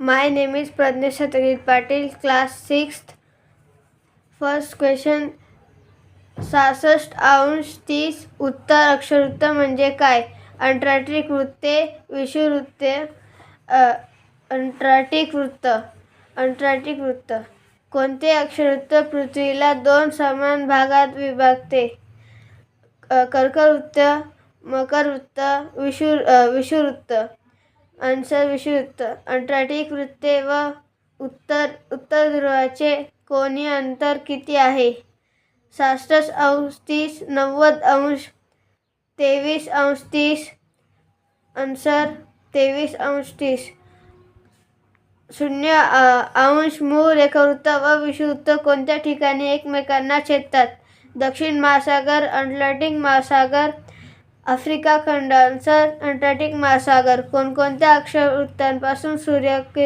My name is Pradnesh Satyajit Patil, class 6th. First question. 66°30 उत्तर अक्षरवृत्त म्हणजे काय? Antarctic वृत्ते, विषुववृत्ते, Antarctic वृत्त. कोणते अक्षरवृत्त पृथ्वीला 2 समान भागात विभागते? कर्कवृत्त, मकरवृत्त, विषुववृत्त. आन्सर विषुववृत्त. अंटार्क्टिक वृत्ते व उत्तर ध्रुवाचे कोनीय अंतर किती आहे? 66°30, 90°, 23°30. आन्सर 23°30. 0° मूळ रेखावृत्त व विषुववृत्त कोणत्या ठिकाणी एकमेकांना छेदतात? दक्षिण महासागर, अटलांटिक महासागर, आफ्रिका खंड. आन्सर अंटार्क्टिक महासागर. कोणकोणत्या अक्षरवृत्तापासून सूर्यकिरणे